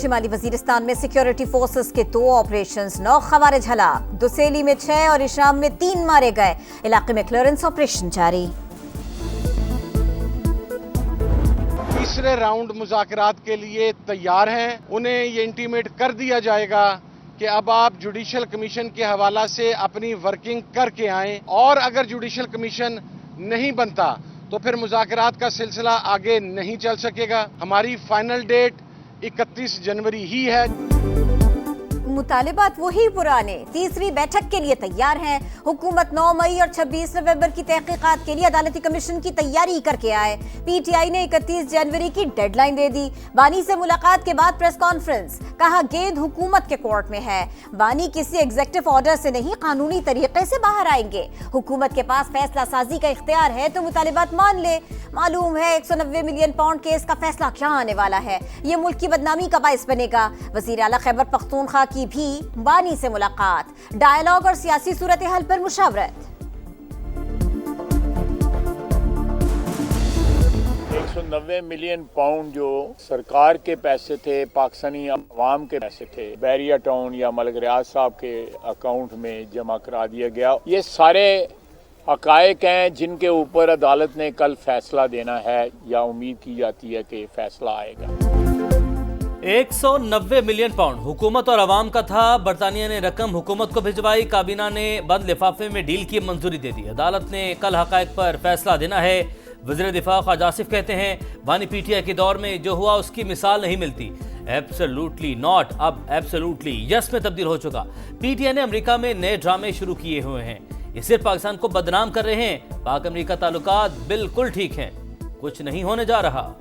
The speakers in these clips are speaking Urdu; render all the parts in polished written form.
شمالی وزیرستان میں سیکیورٹی فورسز کے 2 آپریشنز، 9 خوارج ہلاک، دوسیلی میں 6 اور اشام میں 3 مارے گئے، علاقے میں کلیئرنس آپریشن جاری۔ تیسرے راؤنڈ مذاکرات کے لیے تیار ہیں، انہیں یہ انٹیمیٹ کر دیا جائے گا کہ اب آپ جوڈیشل کمیشن کے حوالہ سے اپنی ورکنگ کر کے آئیں، اور اگر جوڈیشل کمیشن نہیں بنتا تو پھر مذاکرات کا سلسلہ آگے نہیں چل سکے گا۔ ہماری فائنل ڈیٹ 31 جنوری ہی ہے۔ مطالبات وہی پرانے، تیسری بیٹھک کے لیے تیار ہیں۔ حکومت 9 مئی اور 26 نومبر کی تحقیقات کے لیے عدالتی کمیشن کی تیاری کر کے آئے۔ پی ٹی آئی نے 31 جنوری کی ڈیڈ لائن دے دی۔ بانی سے ملاقات کے بعد پریس کانفرنس، کہا گیند حکومت کے کورٹ میں ہے، بانی کسی ایگزیکٹو آرڈر سے نہیں قانونی طریقے سے باہر آئیں گے۔ حکومت کے پاس فیصلہ سازی کا اختیار ہے تو مطالبات مان لے۔ معلوم ہے 190 ملین پاؤنڈ کیس کا فیصلہ کیا آنے والا ہے، یہ ملک کی بدنامی کا باعث بنے گا۔ وزیر اعلیٰ خیبر پختونخوا کی بھی بانی سے ملاقات، ڈائیلاگ اور سیاسی صورتحال پر مشاورت۔ 190 ملین پاؤنڈ جو سرکار کے پیسے تھے، پاکستانی عوام کے پیسے تھے، بیریا ٹاؤن یا ملک ریاض صاحب کے اکاؤنٹ میں جمع کرا دیا گیا۔ یہ سارے حقائق ہیں جن کے اوپر عدالت نے کل فیصلہ دینا ہے، یا امید کی جاتی ہے کہ فیصلہ آئے گا۔ 190 ملین پاؤنڈ حکومت اور عوام کا تھا، برطانیہ نے رقم حکومت کو بھجوائی، کابینہ نے بند لفافے میں ڈیل کی منظوری دے دی۔ عدالت نے کل حقائق پر فیصلہ دینا ہے۔ وزیر دفاع خواجہ آصف کہتے ہیں بانی پی ٹی آئی کے دور میں جو ہوا اس کی مثال نہیں ملتی۔ ایبسلوٹلی ناٹ، اب ایبسلوٹلی یس میں تبدیل ہو چکا۔ پی ٹی آئی نے امریکہ میں نئے ڈرامے شروع کیے ہوئے ہیں، یہ صرف پاکستان کو بدنام کر رہے ہیں۔ پاک امریکہ تعلقات بالکل ٹھیک ہیں، کچھ نہیں ہونے جا رہا۔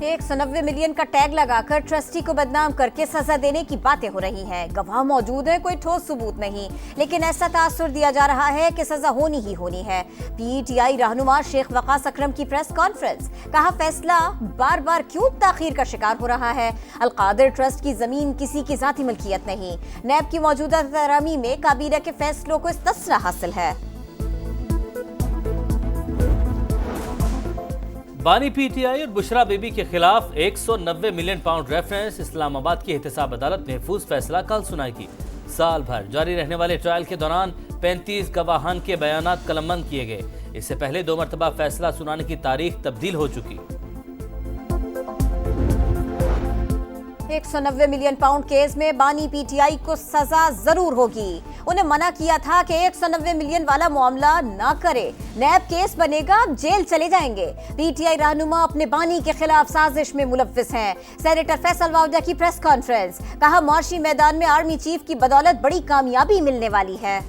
190 ملین کا ٹیگ لگا کر ٹرسٹی کو بدنام کر کے سزا دینے کی باتیں ہو رہی ہیں، گواہ موجود ہیں، کوئی ٹھوس ثبوت نہیں، لیکن ایسا تاثر دیا جا رہا ہے کہ سزا ہونی ہی ہونی ہے۔ پی ٹی آئی رہنما شیخ وقاص اکرم کی پریس کانفرنس، کہا فیصلہ بار بار کیوں تاخیر کا شکار ہو رہا ہے۔ القادر ٹرسٹ کی زمین کسی کی ذاتی ملکیت نہیں، نیب کی موجودہ ترامی میں کابینہ کے فیصلوں کو استصرا حاصل ہے۔ بانی پی ٹی آئی اور بشرا بی بی کے خلاف 190 ملین پاؤنڈ ریفرنس، اسلام آباد کی احتساب عدالت محفوظ فیصلہ کل سنائے گی۔ سال بھر جاری رہنے والے ٹرائل کے دوران 35 گواہان کے بیانات قلم بند کیے گئے۔ اس سے پہلے 2 مرتبہ فیصلہ سنانے کی تاریخ تبدیل ہو چکی۔ 190 ملین پاؤنڈ کیس میں بانی پی ٹی آئی کو سزا ضرور ہوگی۔ انہیں منع کیا تھا کہ 190 ملین والا معاملہ نہ کرے، نیب کیس بنے گا، اب جیل چلے جائیں گے۔ پی ٹی آئی رہنما اپنے بانی کے خلاف سازش میں ملوث ہیں۔ سینیٹر فیصل واوڈہ کی پریس کانفرنس، کہا معاشی میدان میں آرمی چیف کی بدولت بڑی کامیابی ملنے والی ہے۔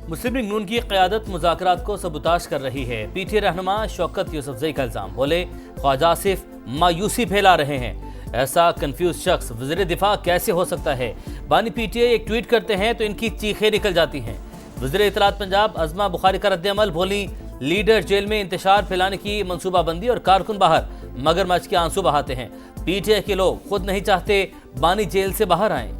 مسلم لیگ نون کی قیادت مذاکرات کو سبوتاژ کر رہی ہے۔ پی ٹی آئی رہنما شوکت یوسفزئی کا الزام، بولے خواجہ آصف مایوسی پھیلا رہے ہیں، ایسا کنفیوز شخص وزیر دفاع کیسے ہو سکتا ہے۔ بانی پی ٹی آئی ایک ٹویٹ کرتے ہیں تو ان کی چیخیں نکل جاتی ہیں۔ وزیر اطلاعات پنجاب عظمہ بخاری کا رد عمل، بولی لیڈر جیل میں انتشار پھیلانے کی منصوبہ بندی اور کارکن باہر مگرمچھ کے آنسو بہاتے ہیں۔ پی ٹی آئی کے لوگ خود نہیں چاہتے بانی جیل سے باہر آئیں۔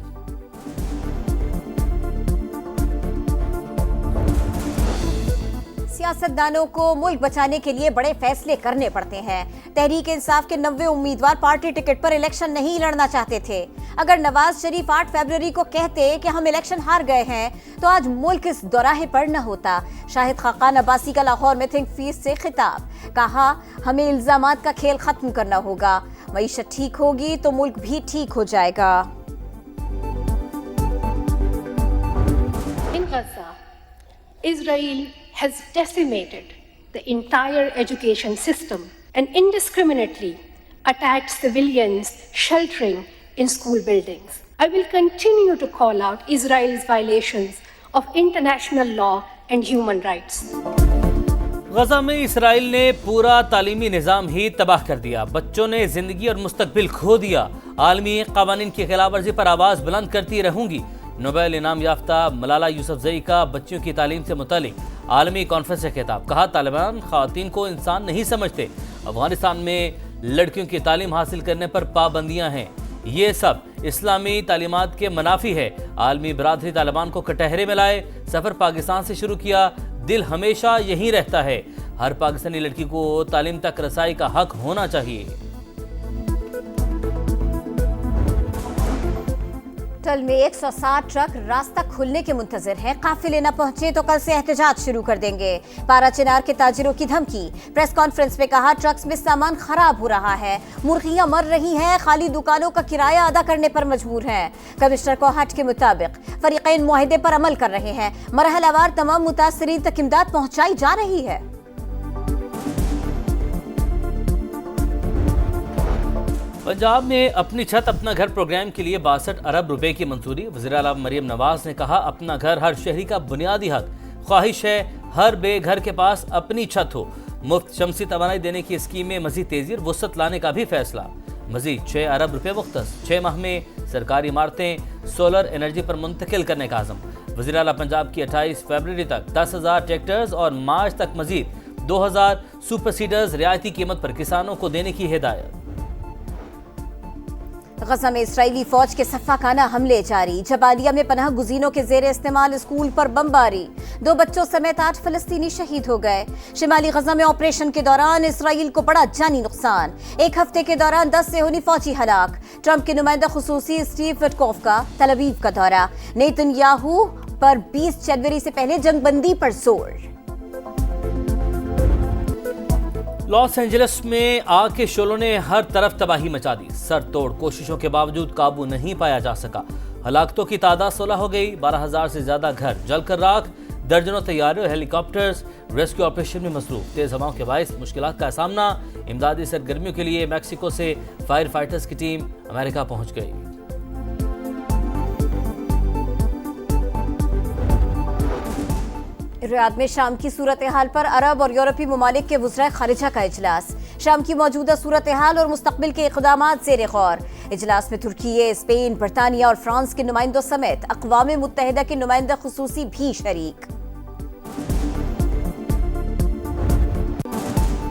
سیاستدانوں کو ملک بچانے کے لیے بڑے فیصلے کرنے پڑتے ہیں۔ تحریک انصاف کے 90 امیدوار پارٹی ٹکٹ پر الیکشن نہیں لڑنا چاہتے تھے۔ اگر نواز شریف 8 فروری کو کہتے کہ ہم الیکشن ہار گئے ہیں تو آج ملک اس دوراہے پر نہ ہوتا۔ شاہد خاقان عباسی کا لاہور میں تھنک فیس سے خطاب، کہا ہمیں الزامات کا کھیل ختم کرنا ہوگا، معیشت ٹھیک ہوگی تو ملک بھی ٹھیک ہو جائے گا۔ In Gaza, Israel has decimated the entire education system and indiscriminately attacked civilians sheltering in school buildings. I will continue to call out Israel's violations of international law and human rights. Gaza میں اسرائیل نے پورا تعلیمی نظام ہی تباہ کر دیا، بچوں نے زندگی اور مستقبل کھو دیا۔ عالمی قوانین کی خلاف ورزی پر آواز بلند کرتی رہوں گی۔ نوبل انعام یافتہ ملالہ یوسفزئی کا بچیوں کی تعلیم سے متعلق عالمی کانفرنس سے خطاب، کہا طالبان خواتین کو انسان نہیں سمجھتے، افغانستان میں لڑکیوں کی تعلیم حاصل کرنے پر پابندیاں ہیں، یہ سب اسلامی تعلیمات کے منافی ہے۔ عالمی برادری طالبان کو کٹہرے میں لائے، سفر پاکستان سے شروع کیا، دل ہمیشہ یہیں رہتا ہے۔ ہر پاکستانی لڑکی کو تعلیم تک رسائی کا حق ہونا چاہیے۔ ٹل میں 160 ٹرک راستہ کھلنے کے منتظر ہیں، قافلے نہ پہنچے تو کل سے احتجاج شروع کر دیں گے۔ پارا چنار کے تاجروں کی دھمکی، پریس کانفرنس میں کہا ٹرکس میں سامان خراب ہو رہا ہے، مرغیاں مر رہی ہیں، خالی دکانوں کا کرایہ ادا کرنے پر مجبور ہیں۔ کمشنر کوہاٹ کے مطابق فریقین معاہدے پر عمل کر رہے ہیں، مرحلہ وار تمام متاثرین تک امداد پہنچائی جا رہی ہے۔ پنجاب میں اپنی چھت اپنا گھر پروگرام کے لیے 62 ارب روپے کی منظوری۔ وزیر اعلیٰ مریم نواز نے کہا اپنا گھر ہر شہری کا بنیادی حق، خواہش ہے ہر بے گھر کے پاس اپنی چھت ہو۔ مفت شمسی توانائی دینے کی اسکیم میں مزید تیزی اور وسعت لانے کا بھی فیصلہ۔ مزید 6 ارب روپے مختص، 6 ماہ میں سرکاری عمارتیں سولر انرجی پر منتقل کرنے کا عزم۔ وزیر اعلیٰ پنجاب کی 28 فروری تک 10,000 ٹریکٹرز اور مارچ تک مزید 2,000 سپر سیڈرز رعایتی قیمت پر کسانوں کو دینے کی ہدایت۔ غزہ میں اسرائیلی فوج کے صفاقانہ حملے جاری، جبالیہ میں پناہ گزینوں کے زیر استعمال اسکول پر بمباری، 2 بچوں سمیت 8 فلسطینی شہید ہو گئے۔ شمالی غزہ میں آپریشن کے دوران اسرائیل کو پڑا جانی نقصان، 1 ہفتے کے دوران 10 صہیونی فوجی ہلاک۔ ٹرمپ کے نمائندہ خصوصی اسٹیو وٹکوف کا تل ابیب کا دورہ، نیتن یاہو پر 20 جنوری سے پہلے جنگ بندی پر زور۔ لاس اینجلس میں آگ کے شعلوں نے ہر طرف تباہی مچا دی، سر توڑ کوششوں کے باوجود قابو نہیں پایا جا سکا۔ ہلاکتوں کی تعداد 16 ہو گئی، 12,000 سے زیادہ گھر جل کر راکھ، درجنوں طیارے اور ہیلی کاپٹرز ریسکیو آپریشن میں مصروف۔ تیز ہواؤں کے باعث مشکلات کا سامنا، امدادی سرگرمیوں کے لیے میکسیکو سے فائر فائٹرز کی ٹیم امریکہ پہنچ گئی۔ ریاض میں شام کی صورتحال پر عرب اور یورپی ممالک کے وزرائے خارجہ کا اجلاس، شام کی موجودہ صورتحال اور مستقبل کے اقدامات زیر غور۔ اجلاس میں ترکی، اسپین، برطانیہ اور فرانس کے نمائندوں سمیت اقوام متحدہ کے نمائندہ خصوصی بھی شریک۔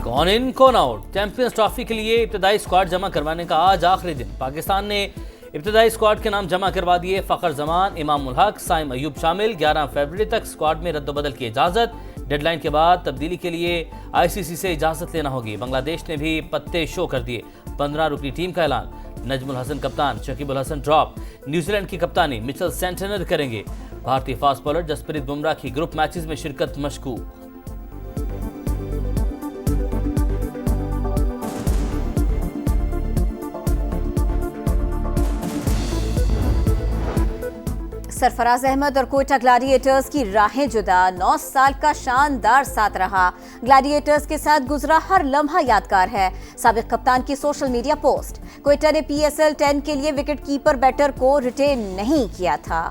کون ان کون آؤٹ، چیمپئنز ٹرافی کے لیے ابتدائی اسکواڈ جمع کروانے کا آج آخری دن۔ پاکستان نے ابتدائی اسکواڈ کے نام جمع کروا دیے، فخر زمان، امام الحق، سائم ایوب شامل۔ 11 فروری تک اسکواڈ میں رد و بدل کی اجازت، ڈیڈ لائن کے بعد تبدیلی کے لیے ICC سے اجازت لینا ہوگی۔ بنگلہ دیش نے بھی پتے شو کر دیے، 15 رکنی ٹیم کا اعلان۔ نجم الحسن کپتان، شکیب الحسن ڈراپ، نیوزی لینڈ کی کپتانی مچل سینٹنر کریں گے۔ بھارتی فاسٹ بالر جسپریت بمراہ کی گروپ میچز میں شرکت مشکوک۔ سرفراز احمد اور کوئٹہ گلیڈیٹرز کی راہیں جدا، 9 سال کا شاندار ساتھ رہا، گلیڈیٹرز کے ساتھ گزرا ہر لمحہ یادگار ہے۔ سابق کپتان کی سوشل میڈیا پوسٹ، کوئٹہ نے PSL 10 کے لیے وکٹ کیپر بیٹر کو ریٹین نہیں کیا تھا۔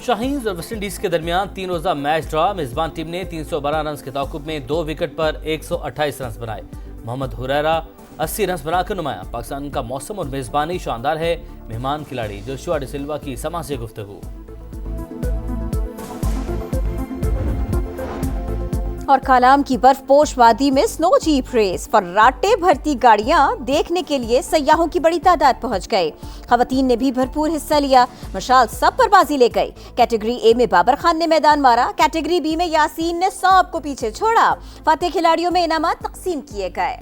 شاہینز اور ویسٹ انڈیز کے درمیان 3 روزہ میچ ڈرا، میزبان ٹیم نے 312 رنز کے تعاقب میں 2 وکٹ پر 128 رنز بنائے۔ محمد حریرہ 80 رنز بنا کر نمایاں۔ پاکستان کا موسم اور میزبانی شاندار ہے، مہمان کھلاڑی جوشوا ڈی سلوا کی سما سے گفتگو۔ اور کالام کی برف پوش وادی میں سنو جیپ ریس، فراٹے بھرتی گاڑیاں دیکھنے کے لیے سیاحوں کی بڑی تعداد پہنچ گئے۔ خواتین نے بھی بھرپور حصہ لیا، مشال سب پر بازی لے گئی۔ کیٹیگری اے میں بابر خان نے میدان مارا، کیٹیگری بی میں یاسین نے سب کو پیچھے چھوڑا۔ فاتح کھلاڑیوں میں انعامات تقسیم کیے گئے۔